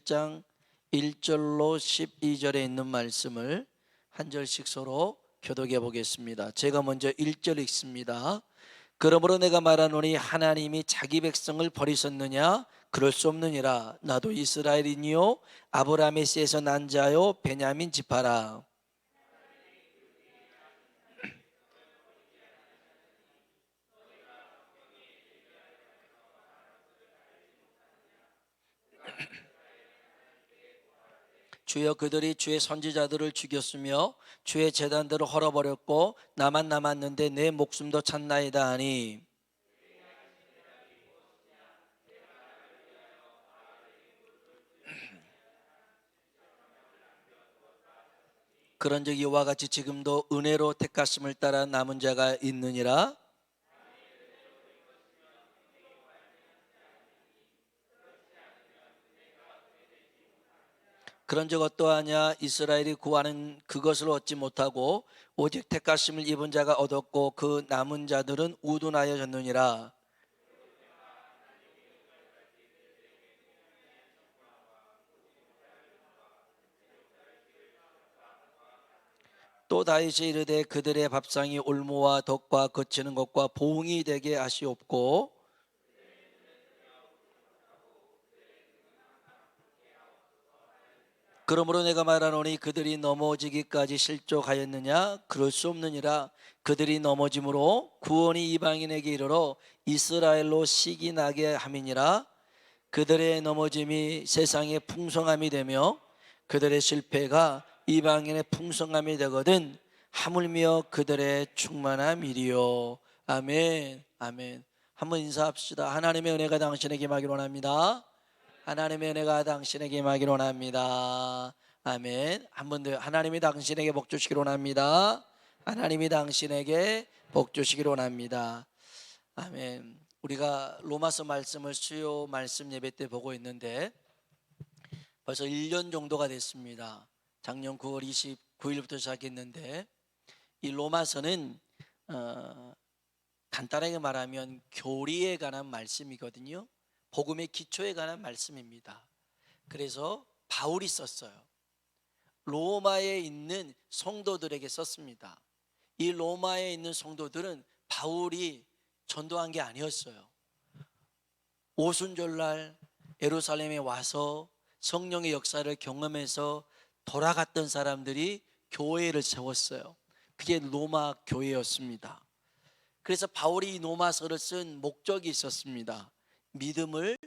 11장 1절로 12절에 있는 말씀을 한 절씩 서로 교독해 보겠습니다. 제가 먼저 1절 읽습니다. 그러므로 내가 말하노니 하나님이 자기 백성을 버리셨느냐? 그럴 수 없느니라. 나도 이스라엘이니요 아브라함의 씨에서 난 자요 베냐민 지파라. 주여, 그들이 주의 선지자들을 죽였으며 주의 제단들을 헐어버렸고 나만 남았는데 내 목숨도 찾나이다 하니, 그런즉 이와 같이 지금도 은혜로 택하심을 따라 남은 자가 있느니라. 그런즉 어떠하냐? 이스라엘이 구하는 그것을 얻지 못하고 오직 택하심을 입은 자가 얻었고 그 남은 자들은 우둔하여졌느니라. 또 다윗이 이르되 그들의 밥상이 올무와 덕과 거치는 것과 보응이 되게 하시옵고, 그러므로 내가 말하노니 그들이 넘어지기까지 실족하였느냐? 그럴 수 없느니라. 그들이 넘어짐으로 구원이 이방인에게 이르러 이스라엘로 시기 나게 함이니라. 그들의 넘어짐이 세상의 풍성함이 되며 그들의 실패가 이방인의 풍성함이 되거든 하물며 그들의 충만함이리요. 아멘. 아멘. 한번 인사합시다. 하나님의 은혜가 당신에게 임하기를 원합니다. 하나님의 은혜가 당신에게 임하기를 원합니다. 아멘. 한 번 더. 하나님이 당신에게 복 주시기를 원합니다. 하나님이 당신에게 복 주시기를 원합니다. 아멘. 우리가 로마서 말씀을 수요 말씀 예배 때 보고 있는데 벌써 1년 정도가 됐습니다. 작년 9월 29일부터 시작했는데 이 로마서는 간단하게 말하면 교리에 관한 말씀이거든요. 복음의 기초에 관한 말씀입니다. 그래서 바울이 썼어요. 로마에 있는 성도들에게 썼습니다. 이 로마에 있는 성도들은 바울이 전도한 게 아니었어요. 오순절날 예루살렘에 와서 성령의 역사를 경험해서 돌아갔던 사람들이 교회를 세웠어요. 그게 로마 교회였습니다. 그래서 바울이 이 로마서를 쓴 목적이 있었습니다. 믿음을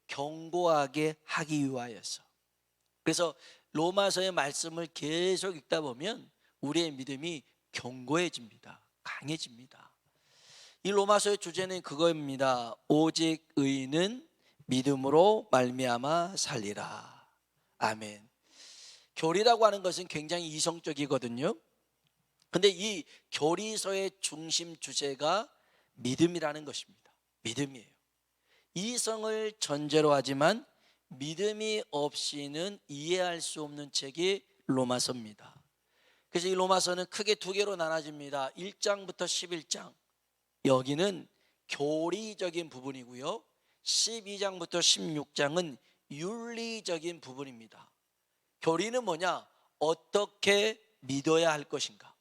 견고하게 하기 위하여서. 그래서 로마서의 말씀을 계속 읽다 보면 우리의 믿음이 견고해집니다. 강해집니다. 이 로마서의 주제는 그거입니다. 오직 의인은 믿음으로 말미암아 살리라. 아멘. 교리라고 하는 것은 굉장히 이성적이거든요. 근데 이 교리서의 중심 주제가 믿음이라는 것입니다. 믿음이에요. 이성을 전제로 하지만 믿음이 없이는 이해할 수 없는 책이 로마서입니다. 그래서 이 로마서는 크게 두 개로 나눠집니다. 1장부터 11장. 여기는 교리적인 부분이고요. 12장부터 16장은 윤리적인 부분입니다. 교리는 뭐냐? 어떻게 믿어야 할 것인가?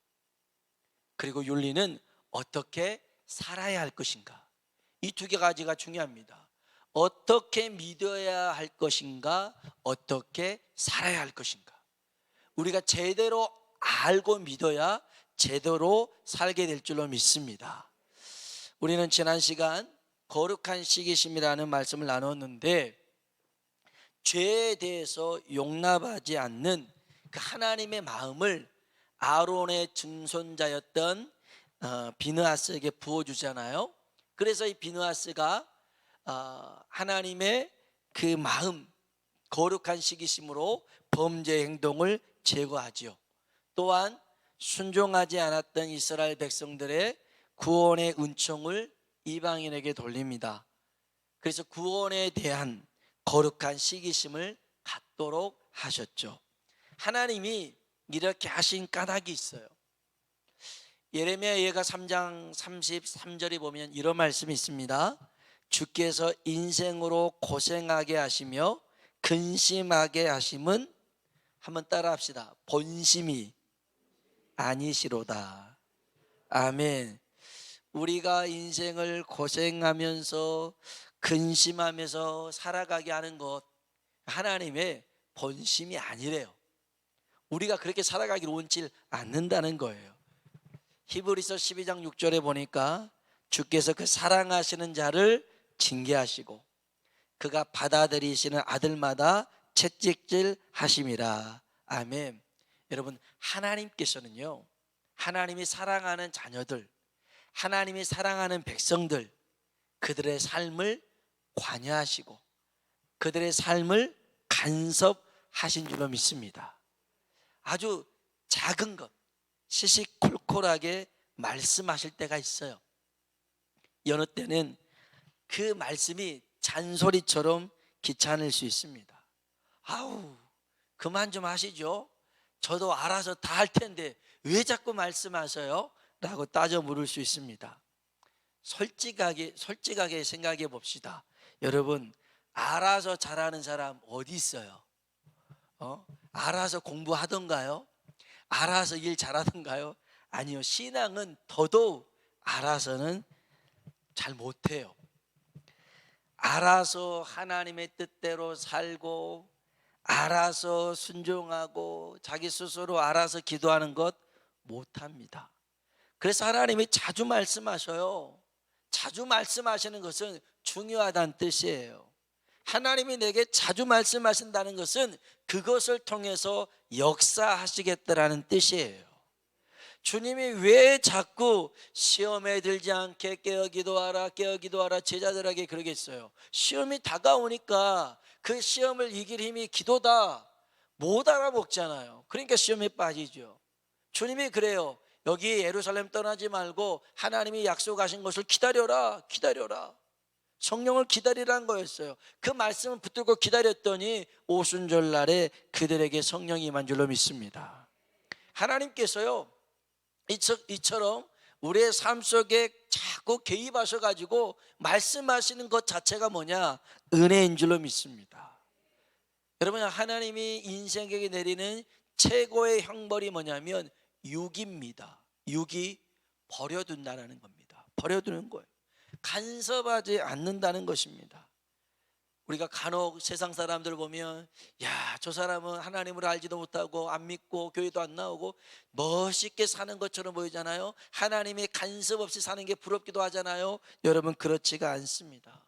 그리고 윤리는 어떻게 살아야 할 것인가? 이 두 가지가 중요합니다. 어떻게 믿어야 할 것인가? 어떻게 살아야 할 것인가? 우리가 제대로 알고 믿어야 제대로 살게 될 줄로 믿습니다. 우리는 지난 시간 거룩한 시기심이라는 말씀을 나눴는데 죄에 대해서 용납하지 않는 그 하나님의 마음을 아론의 증손자였던 비느하스에게 부어주잖아요. 그래서 이 비느하스가 하나님의 그 마음, 거룩한 시기심으로 범죄 행동을 제거하지요. 또한 순종하지 않았던 이스라엘 백성들의 구원의 은총을 이방인에게 돌립니다. 그래서 구원에 대한 거룩한 시기심을 갖도록 하셨죠. 하나님이 이렇게 하신 까닭이 있어요. 예레미야 예가 3장 33절에 보면 이런 말씀이 있습니다. 주께서 인생으로 고생하게 하시며 근심하게 하심은, 한번 따라 합시다. 본심이 아니시로다. 아멘. 우리가 인생을 고생하면서 근심하면서 살아가게 하는 것, 하나님의 본심이 아니래요. 우리가 그렇게 살아가기를 원치 않는다는 거예요. 히브리서 12장 6절에 보니까 주께서 그 사랑하시는 자를 징계하시고 그가 받아들이시는 아들마다 채찍질 하심이라. 아멘. 여러분, 하나님께서는요, 하나님이 사랑하는 자녀들, 하나님이 사랑하는 백성들, 그들의 삶을 관여하시고 그들의 삶을 간섭하신 줄로 믿습니다. 아주 작은 것 시시콜콜하게 말씀하실 때가 있어요. 여느 때는 그 말씀이 잔소리처럼 귀찮을 수 있습니다. 아우, 그만 좀 하시죠. 저도 알아서 다 할 텐데 왜 자꾸 말씀하셔요? 라고 따져 물을 수 있습니다. 솔직하게 생각해 봅시다. 여러분, 알아서 잘하는 사람 어디 있어요? 알아서 공부하던가요? 알아서 일 잘하던가요? 아니요. 신앙은 더더욱 알아서는 잘 못해요. 알아서 하나님의 뜻대로 살고 알아서 순종하고 자기 스스로 알아서 기도하는 것 못합니다. 그래서 하나님이 자주 말씀하셔요. 자주 말씀하시는 것은 중요하다는 뜻이에요. 하나님이 내게 자주 말씀하신다는 것은 그것을 통해서 역사하시겠다라는 뜻이에요. 주님이 왜 자꾸 시험에 들지 않게 깨어 기도하라 제자들에게 그러겠어요? 시험이 다가오니까 그 시험을 이길 힘이 기도다. 못 알아먹잖아요. 그러니까 시험에 빠지죠. 주님이 그래요. 여기 예루살렘 떠나지 말고 하나님이 약속하신 것을 기다려라. 성령을 기다리라는 거였어요. 그 말씀을 붙들고 기다렸더니 오순절 날에 그들에게 성령이 임한 줄로 믿습니다. 하나님께서요, 이처럼 우리의 삶 속에 자꾸 개입하셔가지고 말씀하시는 것 자체가 뭐냐? 은혜인 줄로 믿습니다. 여러분, 하나님이 인생에게 내리는 최고의 형벌이 뭐냐면 유기입니다. 유기, 버려둔다는 겁니다. 버려두는 거예요. 간섭하지 않는다는 것입니다. 우리가 간혹 세상 사람들 보면, 야, 저 사람은 하나님을 알지도 못하고 안 믿고 교회도 안 나오고 멋있게 사는 것처럼 보이잖아요. 하나님의 간섭 없이 사는 게 부럽기도 하잖아요. 여러분, 그렇지가 않습니다.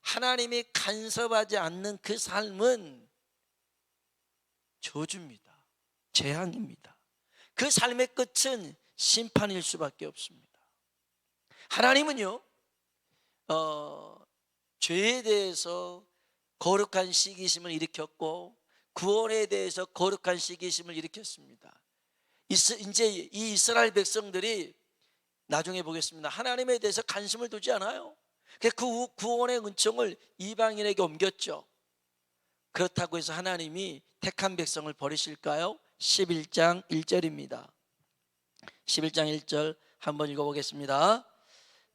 하나님이 간섭하지 않는 그 삶은 저주입니다. 재앙입니다. 그 삶의 끝은 심판일 수밖에 없습니다. 하나님은요, 죄에 대해서 거룩한 시기심을 일으켰고 구원에 대해서 거룩한 시기심을 일으켰습니다. 이제 이 이스라엘 백성들이 나중에 보겠습니다. 하나님에 대해서 관심을 두지 않아요. 그 구원의 은총을 이방인에게 옮겼죠. 그렇다고 해서 하나님이 택한 백성을 버리실까요? 11장 1절입니다. 11장 1절 한번 읽어보겠습니다.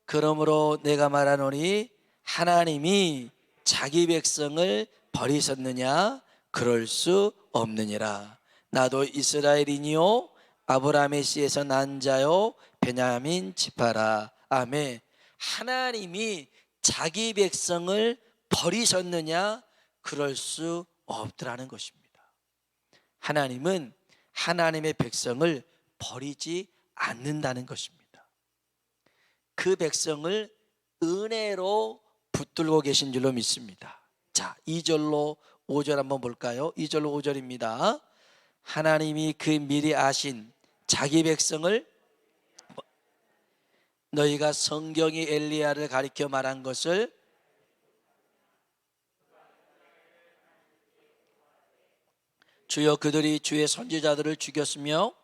그러므로 내가 말하노니 하나님이 자기 백성을 버리셨느냐? 그럴 수 없느니라. 나도 이스라엘이니요 아브라함의 씨에서 난 자요 베냐민 지파라. 아멘. 하나님이 자기 백성을 버리셨느냐? 그럴 수 없더라는 것입니다. 하나님은 하나님의 백성을 버리지 않는다는 것입니다. 그 백성을 은혜로 붙들고 계신 줄로 믿습니다. 자, 2절로 5절 한번 볼까요? 2절로 5절입니다. 하나님이 그 미리 아신 자기 백성을, 너희가 성경이 엘리야를 가리켜 말한 것을 주여 그들이 주의 선지자들을 죽였으며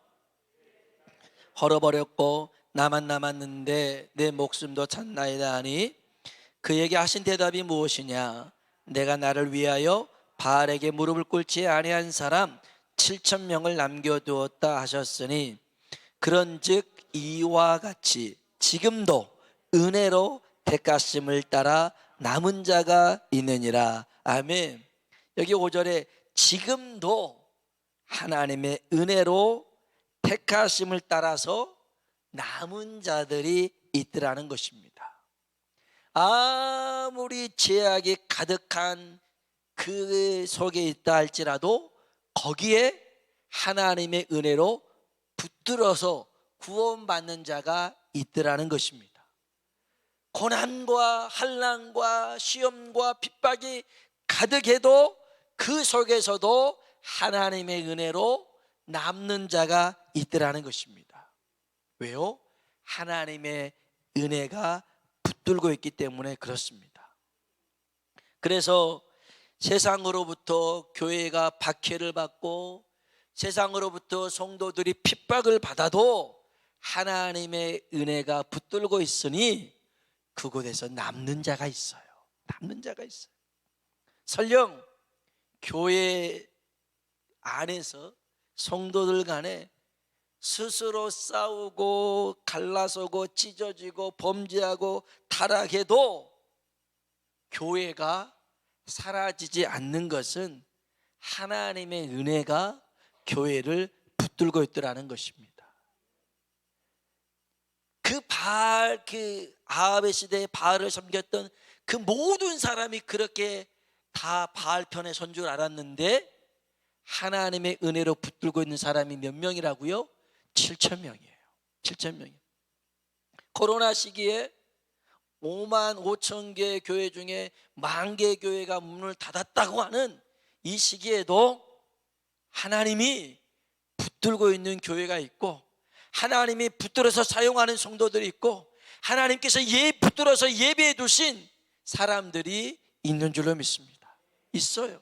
헐어버렸고 나만 남았는데 내 목숨도 찾나이다 하니 그에게 하신 대답이 무엇이냐? 내가 나를 위하여 바알에게 무릎을 꿇지 아니한 사람 7,000명을 남겨두었다 하셨으니 그런즉 이와 같이 지금도 은혜로 택하심을 따라 남은 자가 있느니라. 아멘. 여기 5절에 지금도 하나님의 은혜로 택하심을 따라서 남은 자들이 있더라는 것입니다. 아무리 죄악이 가득한 그 속에 있다 할지라도 거기에 하나님의 은혜로 붙들어서 구원받는 자가 있더라는 것입니다. 고난과 환난과 시험과 핍박이 가득해도 그 속에서도 하나님의 은혜로 남는 자가 있더라는 것입니다. 왜요? 하나님의 은혜가 붙들고 있기 때문에 그렇습니다. 그래서 세상으로부터 교회가 박해를 받고 세상으로부터 성도들이 핍박을 받아도 하나님의 은혜가 붙들고 있으니 그곳에서 남는 자가 있어요. 남는 자가 있어요. 설령 교회 안에서 성도들 간에 스스로 싸우고 갈라서고 찢어지고 범죄하고 타락해도 교회가 사라지지 않는 것은 하나님의 은혜가 교회를 붙들고 있더라는 것입니다. 그 아합의 시대에 바알을 섬겼던 그 모든 사람이 그렇게 다 바알 편에 선 줄 알았는데 하나님의 은혜로 붙들고 있는 사람이 몇 명이라고요? 7,000명이에요. 7,000명이에요. 코로나 시기에 5만 5천 개 교회 중에 10,000개 교회가 문을 닫았다고 하는 이 시기에도 하나님이 붙들고 있는 교회가 있고 하나님이 붙들어서 사용하는 성도들이 있고 하나님께서 붙들어서 예배해 두신 사람들이 있는 줄로 믿습니다. 있어요.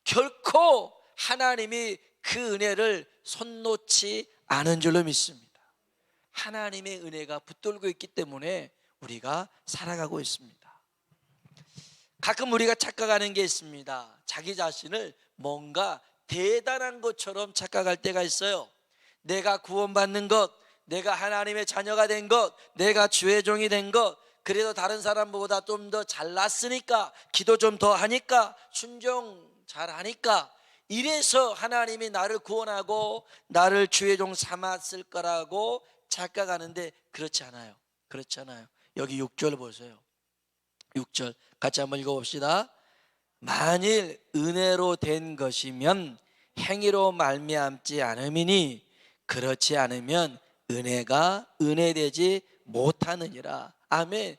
결코 하나님이 그 은혜를 손 놓지 않은 줄로 믿습니다. 하나님의 은혜가 붙들고 있기 때문에 우리가 살아가고 있습니다. 가끔 우리가 착각하는 게 있습니다. 자기 자신을 뭔가 대단한 것처럼 착각할 때가 있어요. 내가 구원받는 것, 내가 하나님의 자녀가 된 것, 내가 주의 종이 된 것, 그래도 다른 사람보다 좀 더 잘났으니까, 기도 좀 더 하니까, 순종 잘 하니까, 이래서 하나님이 나를 구원하고 나를 주의 종 삼았을 거라고 착각하는데 그렇지 않아요. 그렇지 않아요. 여기 6절 보세요. 6절 같이 한번 읽어봅시다. 만일 은혜로 된 것이면 행위로 말미암지 않음이니 그렇지 않으면 은혜가 은혜되지 못하느니라. 아멘.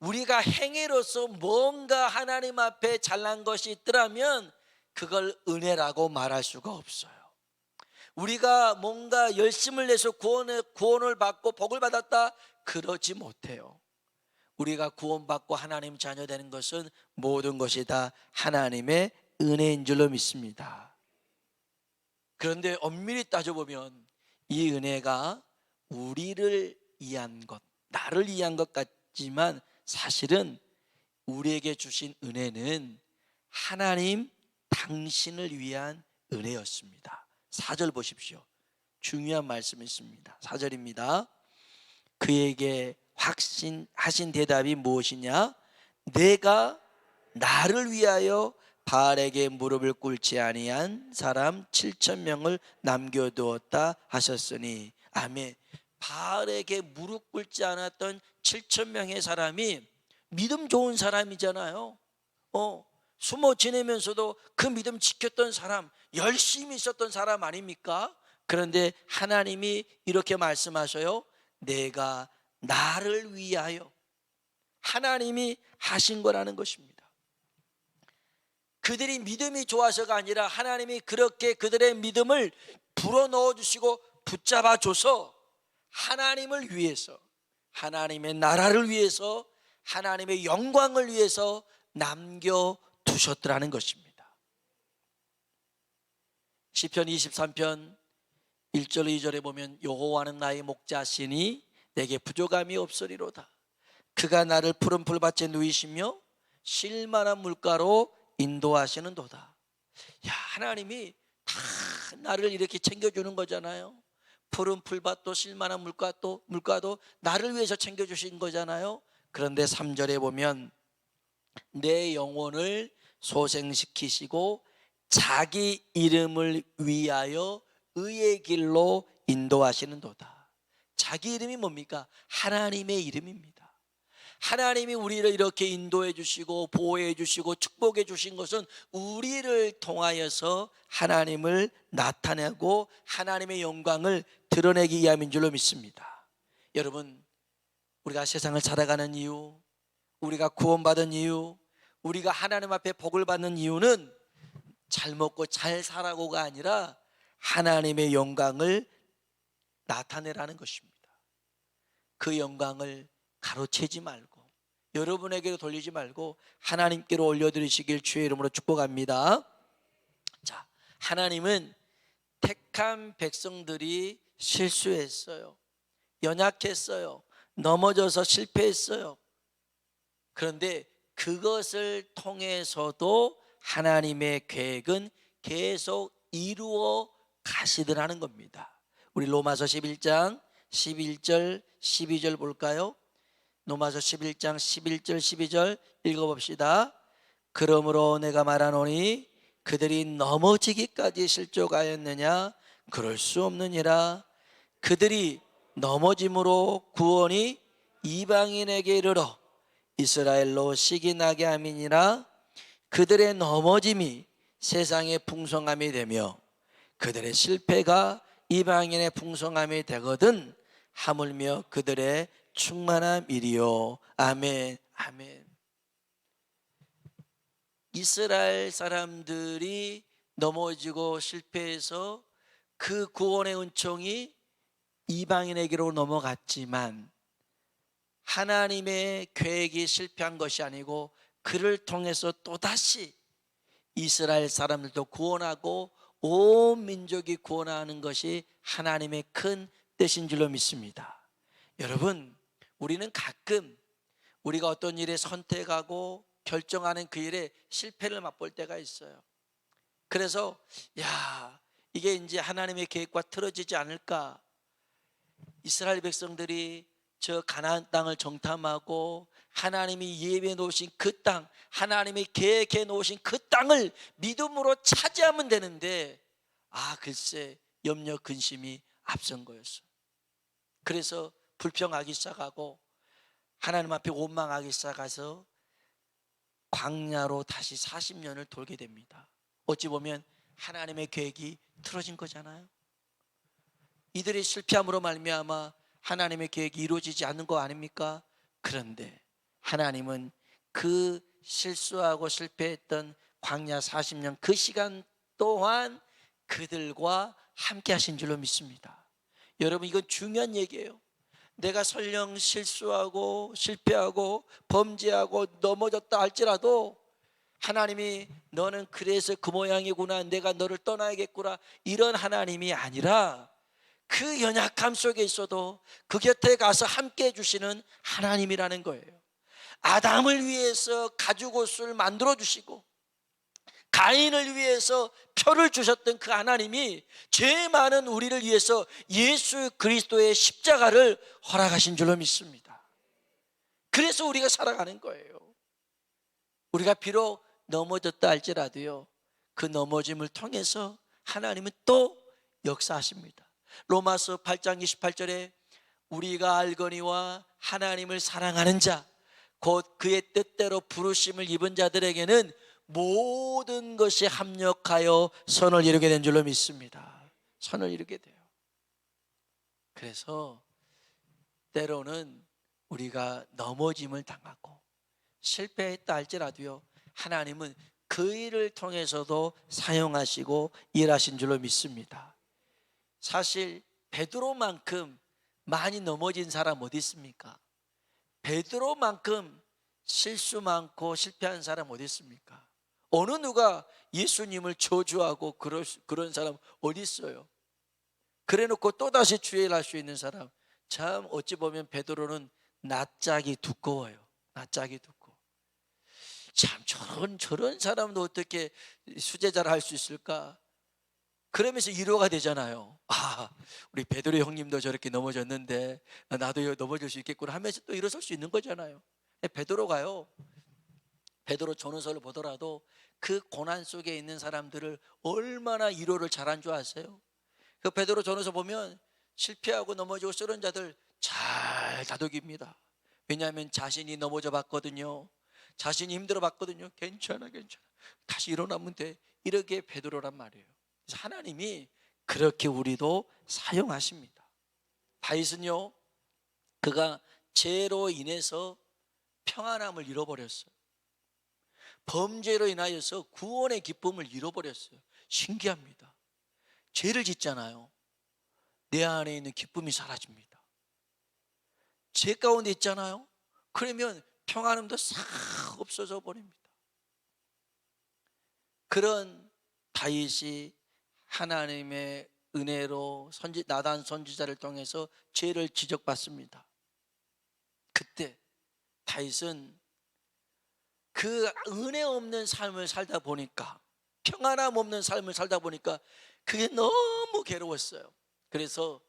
우리가 행위로서 뭔가 하나님 앞에 잘난 것이 있더라면 그걸 은혜라고 말할 수가 없어요. 우리가 뭔가 열심을 내서 구원을 받고 복을 받았다, 그러지 못해요. 우리가 구원받고 하나님 자녀 되는 것은 모든 것이 다 하나님의 은혜인 줄로 믿습니다. 그런데 엄밀히 따져보면 이 은혜가 우리를 위한 것, 나를 위한 것 같지만 사실은 우리에게 주신 은혜는 하나님 당신을 위한 은혜였습니다. 4절 보십시오. 중요한 말씀이 있습니다. 4절입니다. 그에게 확신하신 대답이 무엇이냐? 내가 나를 위하여 바알에게 무릎을 꿇지 아니한 사람 7,000명을 남겨두었다 하셨으니. 아멘. 바알에게 무릎 꿇지 않았던 7,000명의 사람이 믿음 좋은 사람이잖아요. 숨어 지내면서도 그 믿음 지켰던 사람, 열심히 있었던 사람 아닙니까? 그런데 하나님이 이렇게 말씀하셔요. 내가 나를 위하여. 하나님이 하신 거라는 것입니다. 그들이 믿음이 좋아서가 아니라 하나님이 그렇게 그들의 믿음을 불어넣어 주시고 붙잡아 줘서 하나님을 위해서, 하나님의 나라를 위해서, 하나님의 영광을 위해서 남겨두셨더라는 것입니다. 시편 23편 1절 2절에 보면 여호와는 나의 목자시니 내게 부족함이 없으리로다. 그가 나를 푸른 풀밭에 누이시며 쉴 만한 물가로 인도하시는도다. 하나님이 다 나를 이렇게 챙겨주는 거잖아요. 푸른 풀밭도 쉴 만한 물가도 나를 위해서 챙겨주신 거잖아요. 그런데 3절에 보면 내 영혼을 소생시키시고 자기 이름을 위하여 의의 길로 인도하시는도다. 자기 이름이 뭡니까? 하나님의 이름입니다. 하나님이 우리를 이렇게 인도해 주시고 보호해 주시고 축복해 주신 것은 우리를 통하여서 하나님을 나타내고 하나님의 영광을 드러내기 위함인 줄로 믿습니다. 여러분, 우리가 세상을 살아가는 이유, 우리가 구원받은 이유, 우리가 하나님 앞에 복을 받는 이유는 잘 먹고 잘 살아고가 아니라 하나님의 영광을 나타내라는 것입니다. 그 영광을 가로채지 말고 여러분에게로 돌리지 말고 하나님께로 올려드리시길 주의 이름으로 축복합니다. 자, 하나님은 택한 백성들이 실수했어요. 연약했어요. 넘어져서 실패했어요. 그런데 그것을 통해서도 하나님의 계획은 계속 이루어 가시더라는 겁니다. 우리 로마서 11장 11절 12절 볼까요? 로마서 11장 11절 12절 읽어봅시다. 그러므로 내가 말하노니 그들이 넘어지기까지 실족하였느냐? 그럴 수 없느니라. 그들이 넘어짐으로 구원이 이방인에게 이르러 이스라엘로 시기 나게 함이니라. 그들의 넘어짐이 세상의 풍성함이 되며 그들의 실패가 이방인의 풍성함이 되거든 하물며 그들의 충만한 일이요. 아멘. 아멘. 이스라엘 사람들이 넘어지고 실패해서 그 구원의 은총이 이방인에게로 넘어갔지만 하나님의 계획이 실패한 것이 아니고 그를 통해서 또다시 이스라엘 사람들도 구원하고 온 민족이 구원하는 것이 하나님의 큰 뜻인 줄로 믿습니다. 여러분, 우리는 가끔 우리가 어떤 일에 선택하고 결정하는 그 일에 실패를 맛볼 때가 있어요. 그래서 이게 이제 하나님의 계획과 틀어지지 않을까. 이스라엘 백성들이 저 가나안 땅을 정탐하고 하나님이 예비해 놓으신 그 땅, 하나님이 계획해 놓으신 그 땅을 믿음으로 차지하면 되는데 글쎄 염려 근심이 앞선 거였어요. 그래서 불평하기 시작하고 하나님 앞에 원망하기 시작해서 광야로 다시 40년을 돌게 됩니다. 어찌 보면 하나님의 계획이 틀어진 거잖아요. 이들의 실패함으로 말미암아 하나님의 계획이 이루어지지 않는 거 아닙니까? 그런데 하나님은 그 실수하고 실패했던 광야 40년 그 시간 동안 그들과 함께 하신 줄로 믿습니다. 여러분, 이건 중요한 얘기예요. 내가 설령 실수하고 실패하고 범죄하고 넘어졌다 할지라도 하나님이 너는 그래서 그 모양이구나, 내가 너를 떠나야겠구나, 이런 하나님이 아니라 그 연약함 속에 있어도 그 곁에 가서 함께 해주시는 하나님이라는 거예요. 아담을 위해서 가죽옷을 만들어 주시고 가인을 위해서 표를 주셨던 그 하나님이 죄 많은 우리를 위해서 예수 그리스도의 십자가를 허락하신 줄로 믿습니다. 그래서 우리가 살아가는 거예요. 우리가 비록 넘어졌다 할지라도요, 그 넘어짐을 통해서 하나님은 또 역사하십니다. 로마서 8장 28절에 우리가 알거니와 하나님을 사랑하는 자 곧 그의 뜻대로 부르심을 입은 자들에게는 모든 것이 합력하여 선을 이루게 된 줄로 믿습니다. 선을 이루게 돼요. 그래서 때로는 우리가 넘어짐을 당하고 실패했다 할지라도요, 하나님은 그 일을 통해서도 사용하시고 일하신 줄로 믿습니다. 사실 베드로만큼 많이 넘어진 사람 어디 있습니까? 베드로만큼 실수 많고 실패한 사람 어디 있습니까? 어느 누가 예수님을 저주하고 그런 사람 어디 있어요? 그래놓고 또다시 주의 일 할 수 있는 사람, 참 어찌 보면 베드로는 낯짝이 두꺼워요. 낯짝이 두꺼워. 참 저런 사람도 어떻게 수제자를 할 수 있을까? 그러면서 위로가 되잖아요. 우리 베드로 형님도 저렇게 넘어졌는데 나도 넘어질 수 있겠구나 하면서 또 일어설 수 있는 거잖아요. 베드로가요, 베드로 전후서를 보더라도 그 고난 속에 있는 사람들을 얼마나 위로를 잘한 줄 아세요? 그 베드로 전서 보면 실패하고 넘어지고 쓰러진 자들 잘 다독입니다. 왜냐하면 자신이 넘어져 봤거든요. 자신이 힘들어 봤거든요. 괜찮아 괜찮아, 다시 일어나면 돼, 이렇게 베드로란 말이에요. 그래서 하나님이 그렇게 우리도 사용하십니다. 다윗은요, 그가 죄로 인해서 평안함을 잃어버렸어요. 범죄로 인하여서 구원의 기쁨을 잃어버렸어요. 신기합니다. 죄를 짓잖아요. 내 안에 있는 기쁨이 사라집니다. 죄 가운데 있잖아요. 그러면 평안함도 싹 없어져 버립니다. 그런 다윗이 하나님의 은혜로 나단 선지자를 통해서 죄를 지적받습니다. 그때 다윗은 그 은혜 없는 삶을 살다 보니까, 평안함 없는 삶을 살다 보니까 그게 너무 괴로웠어요. 그래서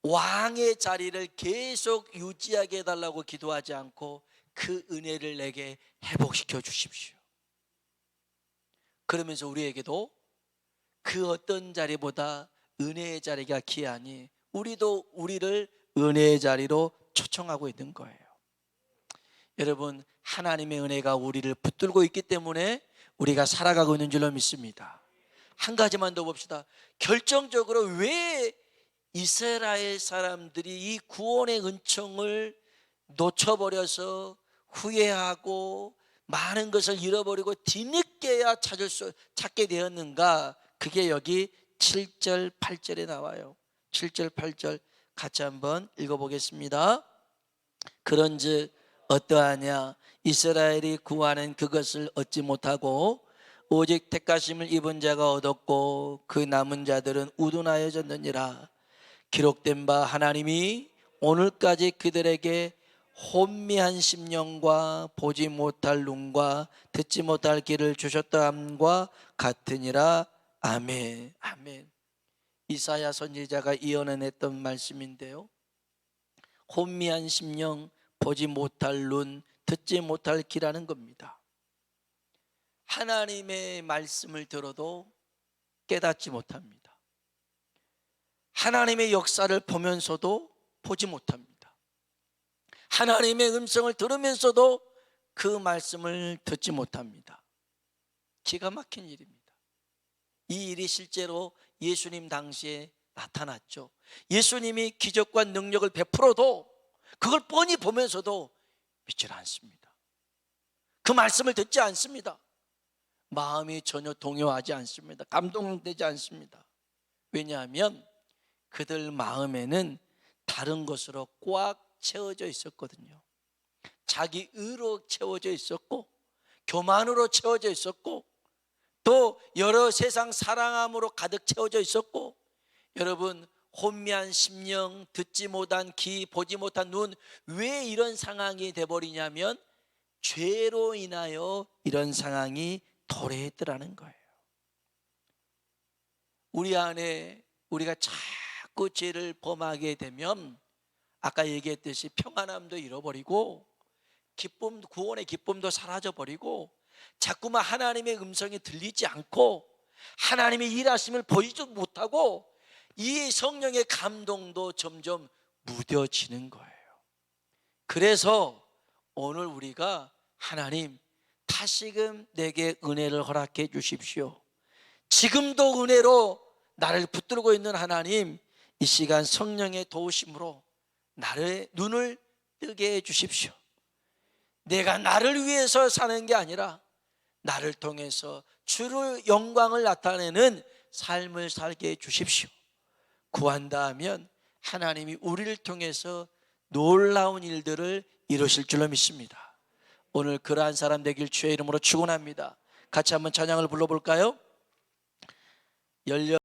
왕의 자리를 계속 유지하게 해달라고 기도하지 않고 그 은혜를 내게 회복시켜 주십시오. 그러면서 우리에게도 그 어떤 자리보다 은혜의 자리가 귀하니 우리도 우리를 은혜의 자리로 초청하고 있는 거예요. 여러분, 하나님의 은혜가 우리를 붙들고 있기 때문에 우리가 살아가고 있는 줄로 믿습니다. 한 가지만 더 봅시다. 결정적으로 왜 이스라엘 사람들이 이 구원의 은총을 놓쳐버려서 후회하고 많은 것을 잃어버리고 뒤늦게야 찾게 되었는가? 그게 여기 7절 8절에 나와요. 7절 8절 같이 한번 읽어보겠습니다. 그런즉 어떠하냐? 이스라엘이 구하는 그것을 얻지 못하고 오직 택하심을 입은 자가 얻었고 그 남은 자들은 우둔하여졌느니라. 기록된 바 하나님이 오늘까지 그들에게 혼미한 심령과 보지 못할 눈과 듣지 못할 귀를 주셨다함과 같으니라. 아멘. 아멘. 이사야 선지자가 예언했던 말씀인데요, 혼미한 심령, 보지 못할 눈, 듣지 못할 귀라는 겁니다. 하나님의 말씀을 들어도 깨닫지 못합니다. 하나님의 역사를 보면서도 보지 못합니다. 하나님의 음성을 들으면서도 그 말씀을 듣지 못합니다. 기가 막힌 일입니다. 이 일이 실제로 예수님 당시에 나타났죠. 예수님이 기적과 능력을 베풀어도 그걸 뻔히 보면서도 믿질 않습니다. 그 말씀을 듣지 않습니다. 마음이 전혀 동요하지 않습니다. 감동되지 않습니다. 왜냐하면 그들 마음에는 다른 것으로 꽉 채워져 있었거든요. 자기 의로 채워져 있었고, 교만으로 채워져 있었고, 또 여러 세상 사랑함으로 가득 채워져 있었고, 여러분, 혼미한 심령, 듣지 못한 귀, 보지 못한 눈, 왜 이런 상황이 돼버리냐면 죄로 인하여 이런 상황이 도래했더라는 거예요. 우리 안에 우리가 자꾸 죄를 범하게 되면 아까 얘기했듯이 평안함도 잃어버리고 기쁨, 구원의 기쁨도 사라져버리고 자꾸만 하나님의 음성이 들리지 않고 하나님의 일하심을 보이지도 못하고 이 성령의 감동도 점점 무뎌지는 거예요. 그래서 오늘 우리가 하나님, 다시금 내게 은혜를 허락해 주십시오. 지금도 은혜로 나를 붙들고 있는 하나님, 이 시간 성령의 도우심으로 나의 눈을 뜨게 해 주십시오. 내가 나를 위해서 사는 게 아니라 나를 통해서 주의 영광을 나타내는 삶을 살게 해 주십시오. 구한다 하면 하나님이 우리를 통해서 놀라운 일들을 이루실 줄로 믿습니다. 오늘 그러한 사람 되길 주의 이름으로 축원합니다. 같이 한번 찬양을 불러볼까요?